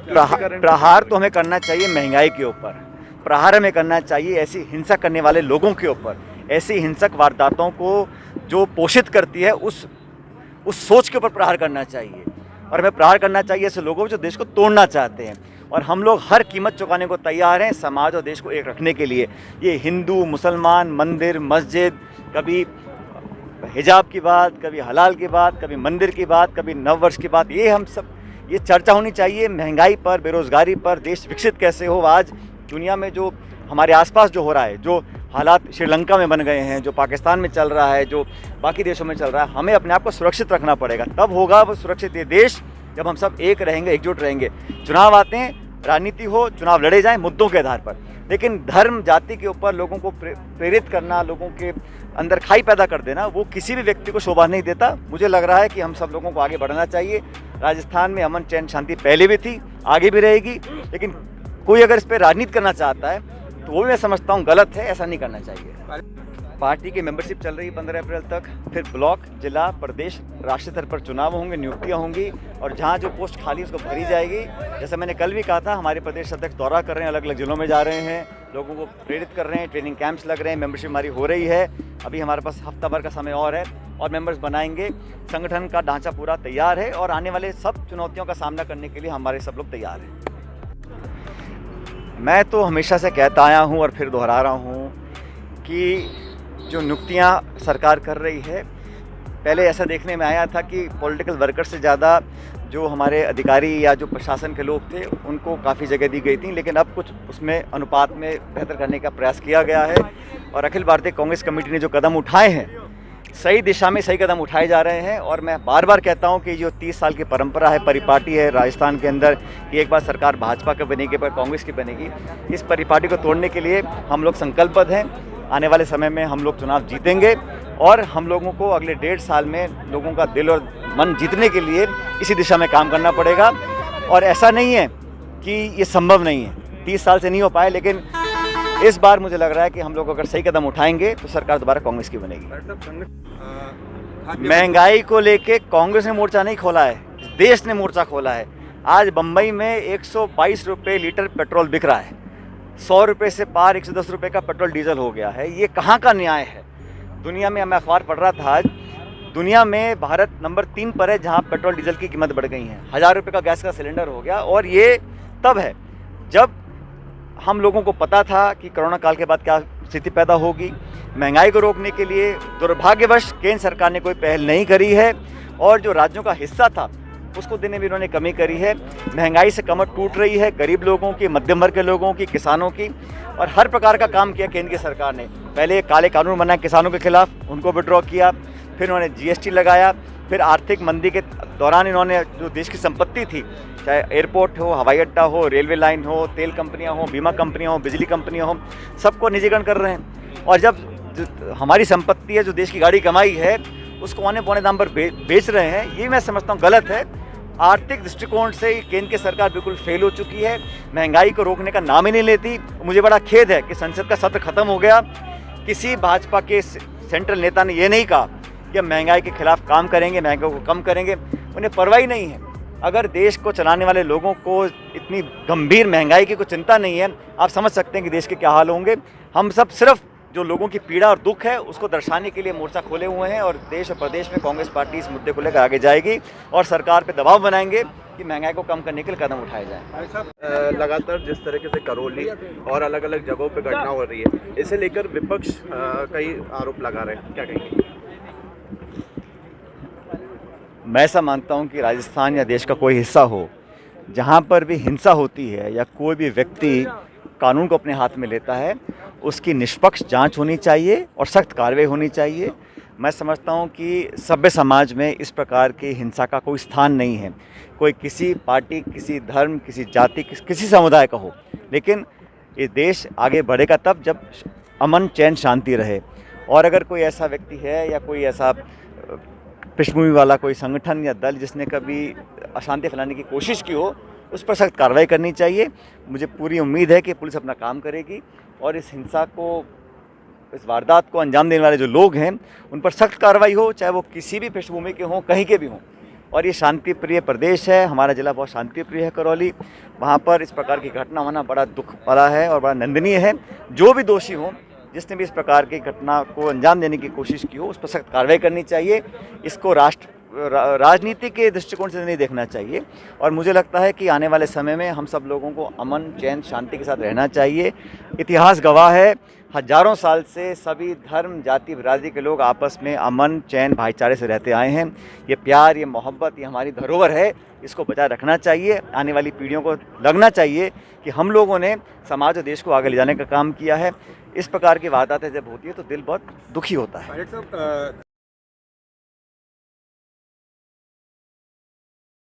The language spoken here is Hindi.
प्रहार तो हमें करना चाहिए महंगाई के ऊपर, प्रहार हमें करना चाहिए ऐसी हिंसा करने वाले लोगों के ऊपर, ऐसी हिंसक वारदातों को जो पोषित करती है उस सोच के ऊपर प्रहार करना चाहिए। और हमें प्रहार करना चाहिए ऐसे लोगों जो देश को तोड़ना चाहते हैं। और हम लोग हर कीमत चुकाने को तैयार हैं समाज और देश को एक रखने के लिए। ये हिंदू मुसलमान, मंदिर मस्जिद, कभी हिजाब की बात, कभी हलाल की बात, कभी मंदिर की बात, कभी नववर्ष की बात, ये हम सब ये चर्चा होनी चाहिए महंगाई पर, बेरोज़गारी पर, देश विकसित कैसे हो। आज दुनिया में जो हमारे आसपास जो हो रहा है, जो हालात श्रीलंका में बन गए हैं, जो पाकिस्तान में चल रहा है, जो बाकी देशों में चल रहा है, हमें अपने आप को सुरक्षित रखना पड़ेगा। तब होगा वो सुरक्षित ये देश जब हम सब एक रहेंगे, एकजुट रहेंगे। चुनाव आते हैं, राजनीति हो, चुनाव लड़े जाएं मुद्दों के आधार पर, लेकिन धर्म जाति के ऊपर लोगों को प्रेरित करना, लोगों के अंदर खाई पैदा कर देना, वो किसी भी व्यक्ति को शोभा नहीं देता। मुझे लग रहा है कि हम सब लोगों को आगे बढ़ना चाहिए। राजस्थान में अमन चैन शांति पहले भी थी, आगे भी रहेगी, लेकिन कोई अगर इस पर राजनीति करना चाहता है तो वो भी मैं समझता हूँ गलत है, ऐसा नहीं करना चाहिए। पार्टी की मेंबरशिप चल रही है 15 अप्रैल तक, फिर ब्लॉक, जिला, प्रदेश, राष्ट्रीय स्तर पर चुनाव होंगे, नियुक्तियां होंगी और जहां जो पोस्ट खाली उसको भरी जाएगी। जैसे मैंने कल भी कहा था, हमारे प्रदेश अध्यक्ष दौरा कर रहे हैं, अलग अलग जिलों में जा रहे हैं, लोगों को प्रेरित कर रहे हैं, ट्रेनिंग कैंप्स लग रहे हैं, मेंबरशिप हमारी हो रही है। अभी हमारे पास हफ्ता भर का समय और है और मेंबर्स बनाएंगे। संगठन का ढांचा पूरा तैयार है और आने वाले सब चुनौतियों का सामना करने के लिए हमारे सब लोग तैयार हैं। मैं तो हमेशा से कहता आया हूँ और फिर दोहरा रहा हूँ कि जो नियुक्तियाँ सरकार कर रही है, पहले ऐसा देखने में आया था कि पॉलिटिकल वर्कर से ज़्यादा जो हमारे अधिकारी या जो प्रशासन के लोग थे उनको काफ़ी जगह दी गई थी, लेकिन अब कुछ उसमें अनुपात में बेहतर करने का प्रयास किया गया है। और अखिल भारतीय कांग्रेस कमेटी ने जो कदम उठाए हैं, सही दिशा में सही कदम उठाए जा रहे हैं। और मैं बार बार कहता हूं कि जो 30 साल की परंपरा है, परिपाटी है राजस्थान के अंदर कि एक बार सरकार भाजपा की बनेगी, एक बार कांग्रेस की बनेगी, इस परिपाटी को तोड़ने के लिए हम लोग संकल्पबद्ध हैं। आने वाले समय में हम लोग चुनाव जीतेंगे और हम लोगों को अगले 1.5 साल में लोगों का दिल और मन जीतने के लिए इसी दिशा में काम करना पड़ेगा। और ऐसा नहीं है कि ये संभव नहीं है, 30 साल से नहीं हो पाए, लेकिन इस बार मुझे लग रहा है कि हम लोग अगर सही कदम उठाएंगे तो सरकार दोबारा कांग्रेस की बनेगी। महंगाई को लेके कांग्रेस ने मोर्चा नहीं खोला है, देश ने मोर्चा खोला है। आज बम्बई में 122 रुपये लीटर पेट्रोल बिक रहा है, 100 रुपये से पार 110 रुपये का पेट्रोल डीजल हो गया है। ये कहाँ का न्याय है? दुनिया में, मैं अखबार पढ़ रहा था आज, दुनिया में भारत नंबर 3 पर है जहाँ पेट्रोल डीजल की कीमत बढ़ गई है। 1000 रुपये का गैस का सिलेंडर हो गया। और ये तब है जब हम लोगों को पता था कि कोरोना काल के बाद क्या स्थिति पैदा होगी। महंगाई को रोकने के लिए दुर्भाग्यवश केंद्र सरकार ने कोई पहल नहीं करी है और जो राज्यों का हिस्सा था उसको देने में इन्होंने कमी करी है। महंगाई से कमर टूट रही है गरीब लोगों की, मध्यम वर्ग के लोगों की, किसानों की। और हर प्रकार का काम किया केंद्र की सरकार ने। पहले काले कानून बनाए किसानों के खिलाफ, उनको विड्रॉ किया, फिर उन्होंने जीएसटी लगाया, फिर आर्थिक मंदी के दौरान इन्होंने जो देश की संपत्ति थी, चाहे एयरपोर्ट हो, हवाई अड्डा हो, रेलवे लाइन हो, तेल कंपनियां हो, बीमा कंपनियां हो, बिजली कंपनियां हो, सबको निजीकरण कर रहे हैं। और जब हमारी संपत्ति है, जो देश की गाड़ी कमाई है, उसको औने पौने दाम पर बेच रहे हैं, ये मैं समझता हूँ गलत है। आर्थिक दृष्टिकोण से केंद्र की सरकार बिल्कुल फेल हो चुकी है, महंगाई को रोकने का नाम ही नहीं लेती। मुझे बड़ा खेद है कि संसद का सत्र खत्म हो गया, किसी भाजपा के सेंट्रल नेता ने ये नहीं कहा कि हम महंगाई के खिलाफ काम करेंगे, महंगाई को कम करेंगे। उन्हें परवाह ही नहीं है। अगर देश को चलाने वाले लोगों को इतनी गंभीर महंगाई की कोई चिंता नहीं है, आप समझ सकते हैं कि देश के क्या हाल होंगे। हम सब सिर्फ जो लोगों की पीड़ा और दुख है उसको दर्शाने के लिए मोर्चा खोले हुए हैं और देश और प्रदेश में कांग्रेस पार्टी इस मुद्दे को लेकर आगे जाएगी और सरकार पे दबाव बनाएंगे कि महंगाई को कम करने के लिए कदम उठाए जाएं। लगातार जिस तरीके से करौली और अलग अलग जगहों पे घटना हो रही है, इसे लेकर विपक्ष कई आरोप लगा रहे हैं, क्या कहेंगे? मैं ऐसा मानता हूं कि राजस्थान या देश का कोई हिस्सा हो, जहां पर भी हिंसा होती है या कोई भी व्यक्ति कानून को अपने हाथ में लेता है, उसकी निष्पक्ष जांच होनी चाहिए और सख्त कार्रवाई होनी चाहिए। मैं समझता हूं कि सभ्य समाज में इस प्रकार की हिंसा का कोई स्थान नहीं है। कोई किसी पार्टी, किसी धर्म, किसी जाति, किसी समुदाय का हो, लेकिन ये देश आगे बढ़ेगा तब जब अमन चैन शांति रहे। और अगर कोई ऐसा व्यक्ति है या कोई ऐसा पृष्ठभूमि वाला कोई संगठन या दल जिसने कभी अशांति फैलाने की कोशिश की हो, उस पर सख्त कार्रवाई करनी चाहिए। मुझे पूरी उम्मीद है कि पुलिस अपना काम करेगी और इस हिंसा को, इस वारदात को अंजाम देने वाले जो लोग हैं उन पर सख्त कार्रवाई हो, चाहे वो किसी भी पृष्ठभूमि के हों, कहीं के भी हों। और ये शांति प्रिय प्रदेश है, हमारा ज़िला बहुत शांति प्रिय है करौली। वहाँ पर इस प्रकार की घटना होना बड़ा दुख वाला है और बड़ा निंदनीय है। जो भी दोषी हो, जिसने भी इस प्रकार की घटना को अंजाम देने की कोशिश की हो, उस पर सख्त कार्रवाई करनी चाहिए। इसको राजनीति के दृष्टिकोण से नहीं देखना चाहिए। और मुझे लगता है कि आने वाले समय में हम सब लोगों को अमन, चैन, शांति के साथ रहना चाहिए। इतिहास गवाह है, हजारों साल से सभी धर्म, जाति, बिरादरी के लोग आपस में अमन, चैन, भाईचारे से रहते आए हैं। ये प्यार, ये मोहब्बत, ये हमारी धरोहर है, इसको बचाए रखना चाहिए। आने वाली पीढ़ियों को लगना चाहिए कि हम लोगों ने समाज और देश को आगे ले जाने का काम किया है। इस प्रकार की वारदातें जब होती है तो दिल बहुत दुखी होता है।